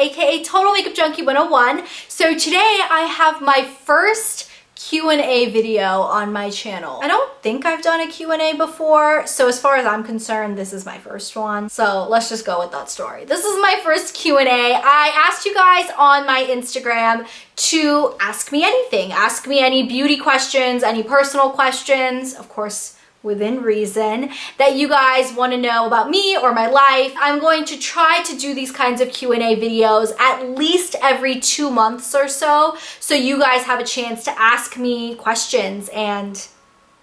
aka Total Makeup Junkie 101. So today I have my first Q&A video on my channel. I don't think I've done a Q&A before, so as far as I'm concerned, this is my first one. So let's just go with that story. This is my first Q&A. I asked you guys on my Instagram to ask me anything. Ask me any beauty questions, any personal questions, of course, within reason, that you guys want to know about me or my life. I'm going to try to do these kinds of Q&A videos at least every 2 months or so you guys have a chance to ask me questions and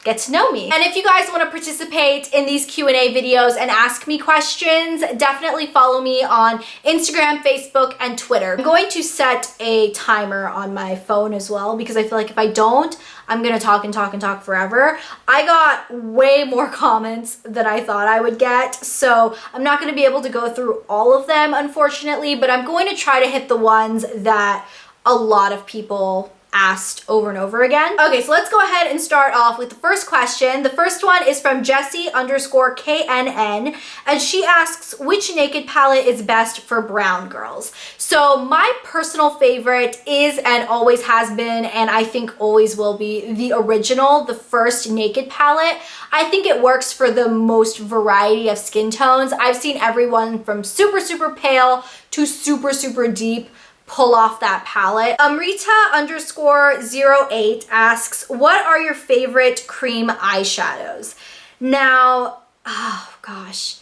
get to know me. And if you guys want to participate in these Q&A videos and ask me questions, definitely follow me on Instagram, Facebook, and Twitter. I'm going to set a timer on my phone as well because I feel like if I don't, I'm gonna talk and talk and talk forever. I got way more comments than I thought I would get, so I'm not gonna be able to go through all of them, unfortunately, but I'm going to try to hit the ones that a lot of people asked over and over again. Okay, so let's go ahead and start off with the first question. The first one is from Jessie_KNN, and she asks, which naked palette is best for brown girls? So my personal favorite is and always has been, and I think always will be, the original, the first naked palette. I think it works for the most variety of skin tones. I've seen everyone from super, super pale to super, super deep pull off that palette. Amrita_08 asks, what are your favorite cream eyeshadows? Now, oh gosh,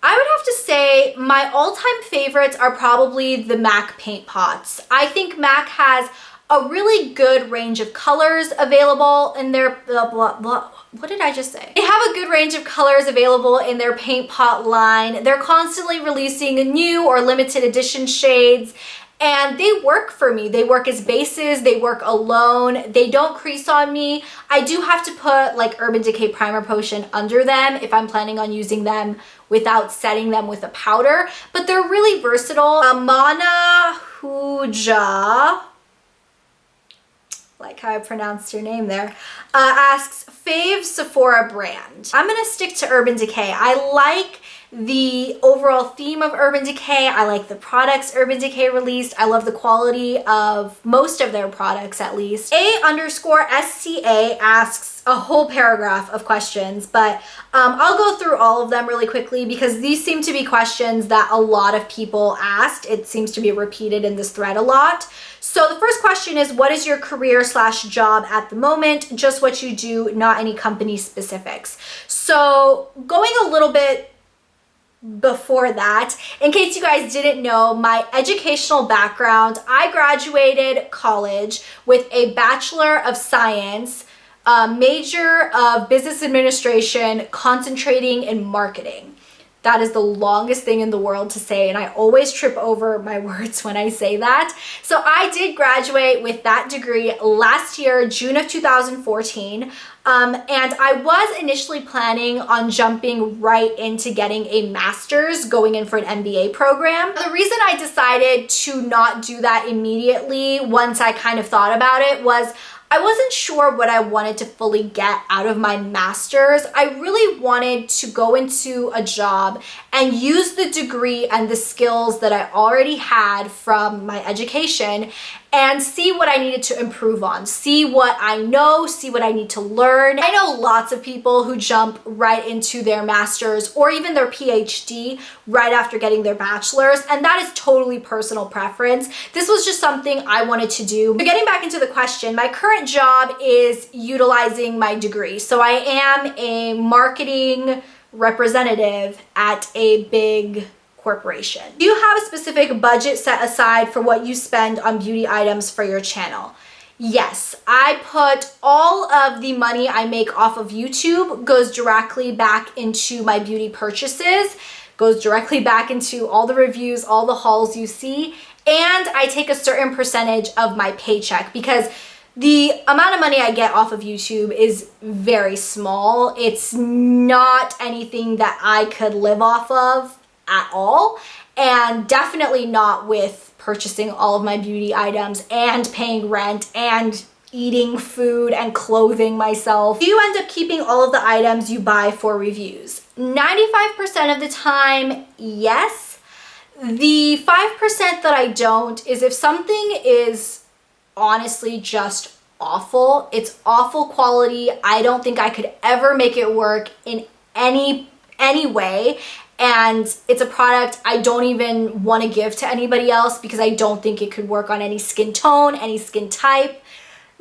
I would have to say my all-time favorites are probably the MAC paint pots. I think MAC has a really good range of colors available in their what did I just say? They have a good range of colors available in their paint pot line. They're constantly releasing new or limited edition shades, and they work for me. They work as bases, they work alone, they don't crease on me. I do have to put like Urban Decay Primer Potion under them if I'm planning on using them without setting them with a powder, but they're really versatile. Amana Huja, like how I pronounced your name there, asks, Fave Sephora brand. I'm gonna stick to Urban Decay. I like the overall theme of Urban Decay. I like the products Urban Decay released. I love the quality of most of their products, at least. A_SCA asks a whole paragraph of questions, but I'll go through all of them really quickly because these seem to be questions that a lot of people asked. It seems to be repeated in this thread a lot. So the first question is, what is your career/job at the moment? Just what you do, not any company specifics. So going a little bit before that, in case you guys didn't know, my educational background, I graduated college with a Bachelor of Science, major of Business Administration, concentrating in marketing. That is the longest thing in the world to say, and I always trip over my words when I say that. So I did graduate with that degree last year, June of 2014. And I was initially planning on jumping right into getting a master's, going in for an MBA program. The reason I decided to not do that immediately once I kind of thought about it was I wasn't sure what I wanted to fully get out of my master's. I really wanted to go into a job and use the degree and the skills that I already had from my education and see what I needed to improve on, see what I know, see what I need to learn. I know lots of people who jump right into their master's or even their PhD right after getting their bachelor's, and that is totally personal preference. This was just something I wanted to do. But getting back into the question, my current job is utilizing my degree. So I am a marketing representative at a big corporation. Do you have a specific budget set aside for what you spend on beauty items for your channel? Yes, I put all of the money I make off of YouTube goes directly back into my beauty purchases, goes directly back into all the reviews, all the hauls you see, and I take a certain percentage of my paycheck because the amount of money I get off of YouTube is very small. It's not anything that I could live off of at all, and definitely not with purchasing all of my beauty items and paying rent and eating food and clothing myself. Do you end up keeping all of the items you buy for reviews? 95% of the time, yes. The 5% that I don't is if something is honestly just awful, it's awful quality, I don't think I could ever make it work in any way, and it's a product I don't even want to give to anybody else because I don't think it could work on any skin tone, any skin type,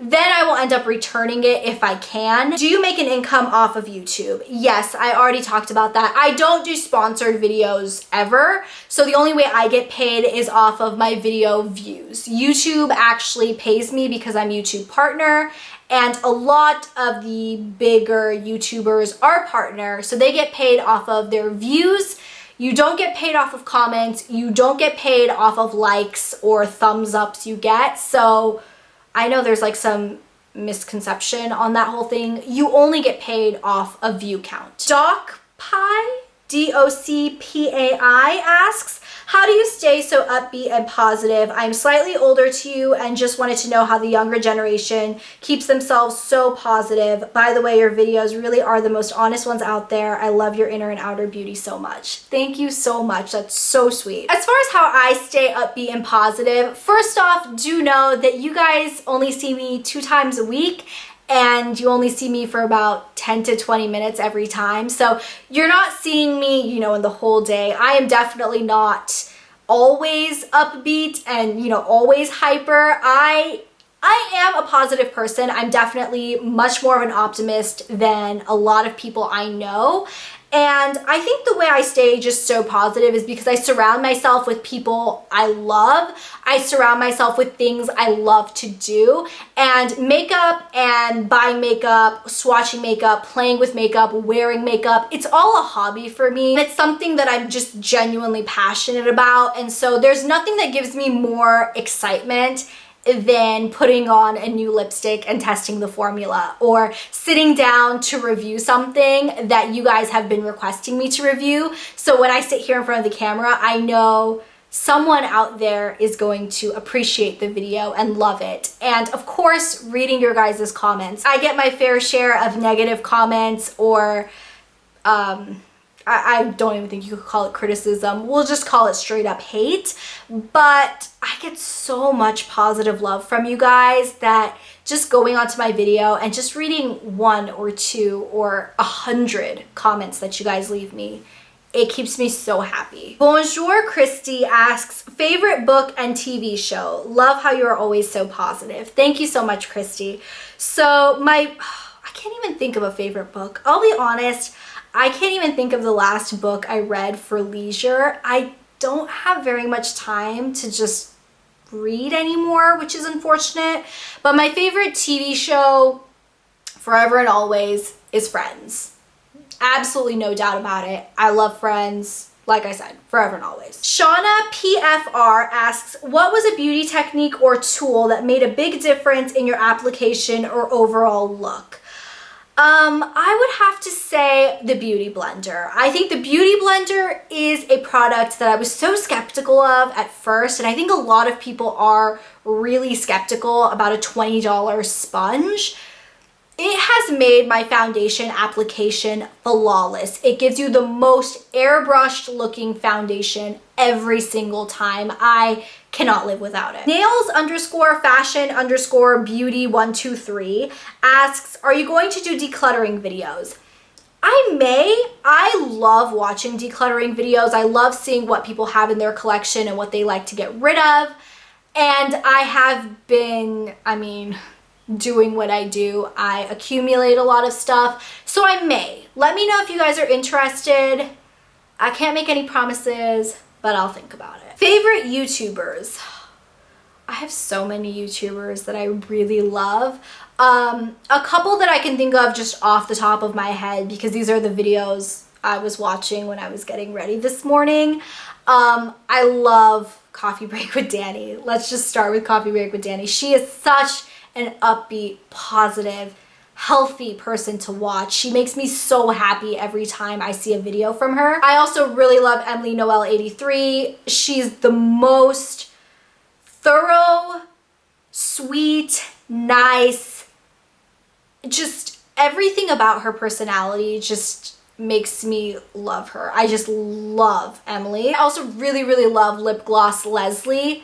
then I will end up returning it if I can. Do you make an income off of YouTube? Yes, I already talked about that. I don't do sponsored videos ever, so the only way I get paid is off of my video views. YouTube actually pays me because I'm YouTube partner, and a lot of the bigger YouTubers are partner, so they get paid off of their views. You don't get paid off of comments, you don't get paid off of likes or thumbs ups you get, so I know there's like some misconception on that whole thing. You only get paid off a view count. DocPai, D-O-C-P-A-I asks, how do you stay so upbeat and positive? I'm slightly older to you and just wanted to know how the younger generation keeps themselves so positive. By the way, your videos really are the most honest ones out there. I love your inner and outer beauty so much. Thank you so much. That's so sweet. As far as how I stay upbeat and positive, first off, do know that you guys only see me 2 times a week, and you only see me for about 10 to 20 minutes every time. So you're not seeing me, you know, in the whole day. I am definitely not always upbeat and, you know, always hyper. I am a positive person. I'm definitely much more of an optimist than a lot of people I know. And I think the way I stay just so positive is because I surround myself with people I love. I surround myself with things I love to do. And makeup and buying makeup, swatching makeup, playing with makeup, wearing makeup, it's all a hobby for me. It's something that I'm just genuinely passionate about. And so there's nothing that gives me more excitement than putting on a new lipstick and testing the formula, or sitting down to review something that you guys have been requesting me to review. So when I sit here in front of the camera, I know someone out there is going to appreciate the video and love it. And of course, reading your guys' comments. I get my fair share of negative comments, or I don't even think you could call it criticism. We'll just call it straight up hate. But I get so much positive love from you guys that just going onto my video and just reading 1 or 2 or 100 comments that you guys leave me, it keeps me so happy. Bonjour Christy asks, favorite book and TV show? Love how you're always so positive. Thank you so much, Christy. So I can't even think of a favorite book. I'll be honest, I can't even think of the last book I read for leisure. I don't have very much time to just read anymore, which is unfortunate. But my favorite TV show, forever and always, is Friends. Absolutely no doubt about it. I love Friends. Like I said, forever and always. Shauna PFR asks, what was a beauty technique or tool that made a big difference in your application or overall look? I would have to say the Beauty Blender. I think the Beauty Blender is a product that I was so skeptical of at first, and I think a lot of people are really skeptical about a $20 sponge. It has made my foundation application flawless. It gives you the most airbrushed looking foundation every single time. I cannot live without it. Nails_fashion_beauty123 asks, are you going to do decluttering videos? I may. I love watching decluttering videos. I love seeing what people have in their collection and what they like to get rid of. And I have been, doing what I do. I accumulate a lot of stuff, so I may. Let me know if you guys are interested. I can't make any promises, but I'll think about it. Favorite YouTubers? I have so many YouTubers that I really love. A couple that I can think of just off the top of my head, because these are the videos I was watching when I was getting ready this morning. I love Coffee Break with Danny. Let's just start with Coffee Break with Danny. She is such an upbeat, positive, healthy person to watch. She makes me so happy every time I see a video from her. I also really love Emily Noel 83. She's the most thorough, sweet, nice, just everything about her personality just makes me love her. I just love Emily. I also really, really love Lip Gloss Leslie.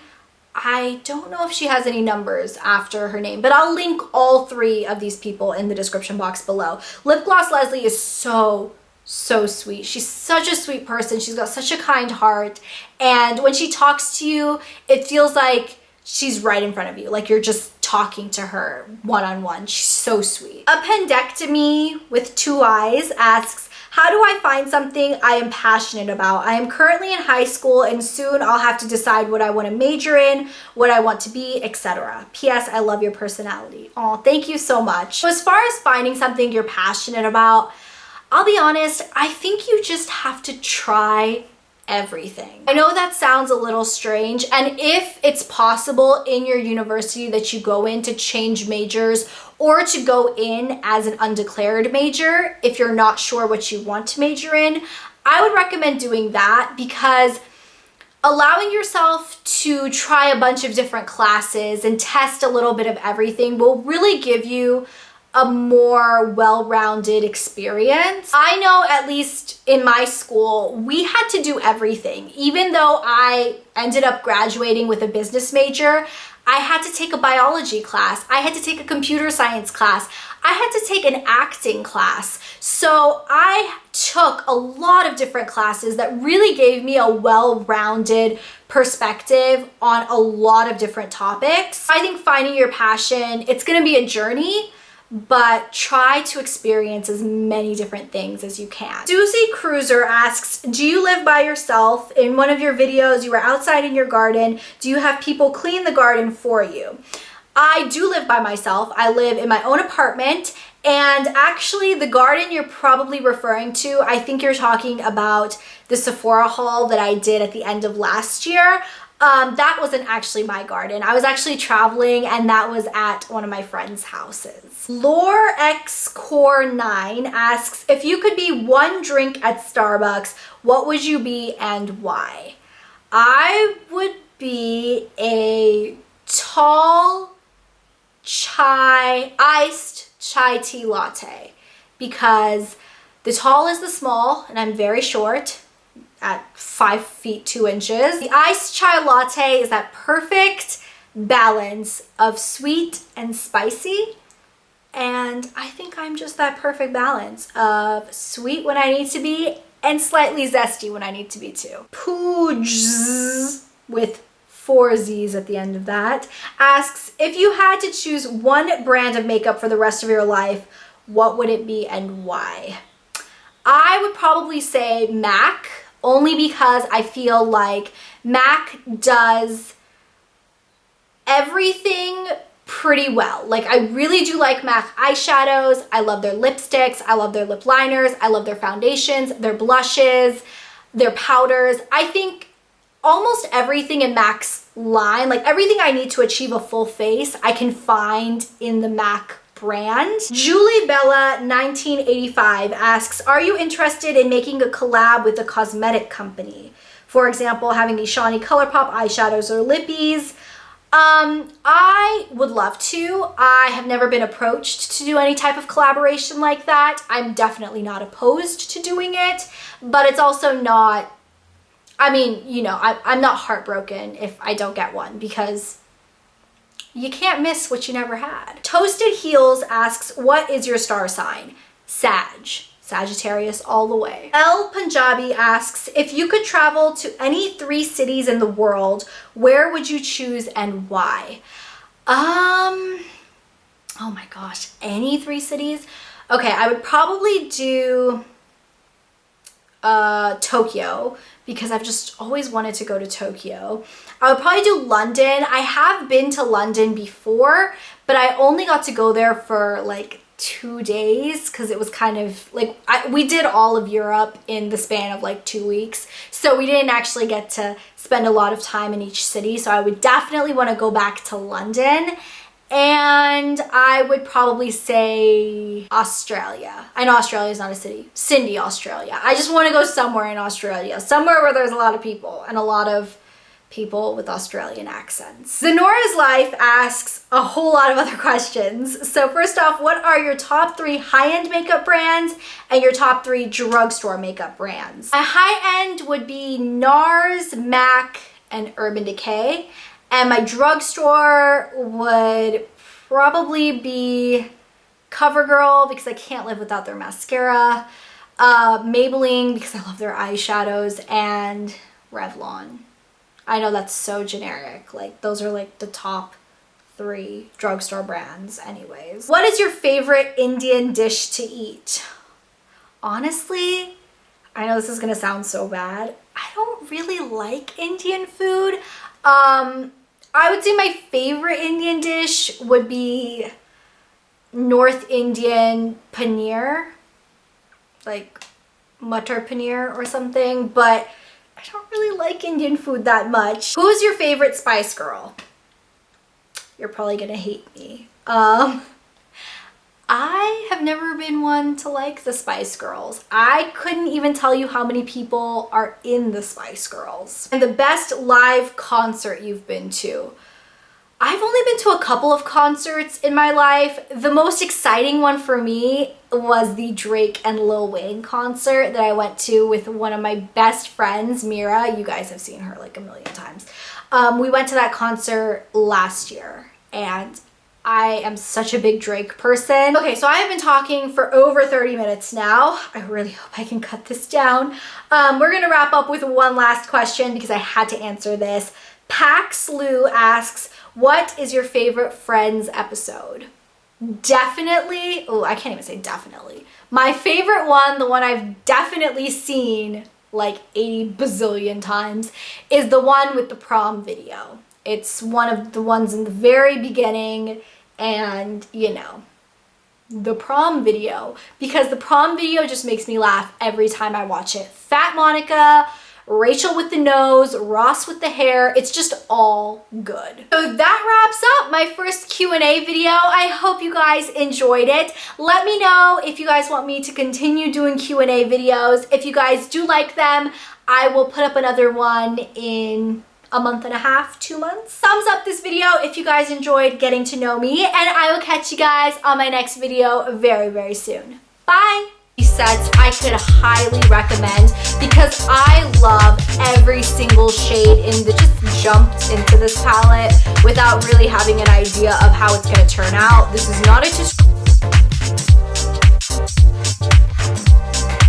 I don't know if she has any numbers after her name, but I'll link all 3 of these people in the description box below. Lip Gloss Leslie is so sweet. She's such a sweet person. She's got such a kind heart. And when she talks to you, it feels like she's right in front of you. Like you're just talking to her one-on-one. She's so sweet. Appendectomy with 2 eyes asks, how do I find something I am passionate about? I am currently in high school and soon I'll have to decide what I want to major in, what I want to be, etc. P.S. I love your personality. Oh, thank you so much. So as far as finding something you're passionate about, I'll be honest, I think you just have to try everything. I know that sounds a little strange, and if it's possible in your university that you go in to change majors or to go in as an undeclared major if you're not sure what you want to major in, I would recommend doing that, because allowing yourself to try a bunch of different classes and test a little bit of everything will really give you a more well-rounded experience. I know, at least in my school, we had to do everything. Even though I ended up graduating with a business major, I had to take a biology class. I had to take a computer science class. I had to take an acting class. So I took a lot of different classes that really gave me a well-rounded perspective on a lot of different topics. I think finding your passion, it's gonna be a journey, but try to experience as many different things as you can. Susie Cruiser asks, do you live by yourself? In one of your videos, you were outside in your garden. Do you have people clean the garden for you? I do live by myself. I live in my own apartment, and actually the garden you're probably referring to, I think you're talking about the Sephora haul that I did at the end of last year. That wasn't actually my garden. I was actually traveling, and that was at one of my friends' houses. Lore X Core 9 asks, if you could be one drink at Starbucks, what would you be and why? I would be a tall iced chai tea latte, because the tall is the small and I'm very short at 5 feet 2 inches. The iced chai latte is that perfect balance of sweet and spicy, and I think I'm just that perfect balance of sweet when I need to be and slightly zesty when I need to be too. Pooj with 4 Z's at the end of that asks, if you had to choose one brand of makeup for the rest of your life, what would it be and why? I would probably say MAC, only because I feel like MAC does everything pretty well. Like, I really do like MAC eyeshadows. I love their lipsticks. I love their lip liners. I love their foundations, their blushes, their powders. I think almost everything in MAC's line, like everything I need to achieve a full face, I can find in the MAC brand. Julie Bella 1985 asks, are you interested in making a collab with a cosmetic company? For example, having these Shawny ColourPop eyeshadows or lippies. I would love to. I have never been approached to do any type of collaboration like that. I'm definitely not opposed to doing it, but it's also not, I mean, you know, I'm not heartbroken if I don't get one, because you can't miss what you never had. Toasted Heels asks, what is your star sign? Sagittarius all the way. El Punjabi asks, if you could travel to any 3 cities in the world, where would you choose and why? Oh my gosh, any 3 cities? Okay, I would probably do Tokyo, because I've just always wanted to go to Tokyo. I would probably do London. I have been to London before, but I only got to go there for like 2 days, because it was kind of like, we did all of Europe in the span of like 2 weeks, so we didn't actually get to spend a lot of time in each city. So I would definitely want to go back to London, and I would probably say Australia. I know Australia is not a city. Sydney, Australia. I just want to go somewhere in Australia, somewhere where there's a lot of people and a lot of people with Australian accents. Zenora's Life asks a whole lot of other questions. So first off, what are your top 3 high-end makeup brands and your top 3 drugstore makeup brands? My high-end would be NARS, MAC, and Urban Decay. And my drugstore would probably be CoverGirl because I can't live without their mascara, Maybelline because I love their eyeshadows, and Revlon. I know that's so generic. Like, those are like the top 3 drugstore brands anyways. What is your favorite Indian dish to eat? Honestly, I know this is gonna sound so bad. I don't really like Indian food. I would say my favorite Indian dish would be North Indian paneer, like Matar paneer or something, but I don't really like Indian food that much. Who's your favorite Spice Girl? You're probably gonna hate me. I have never been one to like the Spice Girls. I couldn't even tell you how many people are in the Spice Girls. And the best live concert you've been to? I've only been to a couple of concerts in my life. The most exciting one for me was the Drake and Lil Wayne concert that I went to with one of my best friends, Mira. You guys have seen her like a million times. We went to that concert last year, and I am such a big Drake person. Okay, so I have been talking for over 30 minutes now. I really hope I can cut this down. We're gonna wrap up with one last question because I had to answer this. Pax Lou asks, what is your favorite Friends episode? Definitely, oh, I can't even say definitely. My favorite one, the one I've definitely seen like 80 bazillion times, is the one with the prom video. It's one of the ones in the very beginning, and you know, the prom video, because the prom video just makes me laugh every time I watch it. Fat Monica, Rachel with the nose, Ross with the hair, it's just all good. So that wraps up my first Q&A video. I hope you guys enjoyed it. Let me know if you guys want me to continue doing Q&A videos. If you guys do like them, I will put up another one in a month and a half, 2 months. Thumbs up this video if you guys enjoyed getting to know me, and I will catch you guys on my next video very, very soon. Bye! These sets I could highly recommend because I love every single shade in the just jumped into this palette without really having an idea of how it's going to turn out. This is not a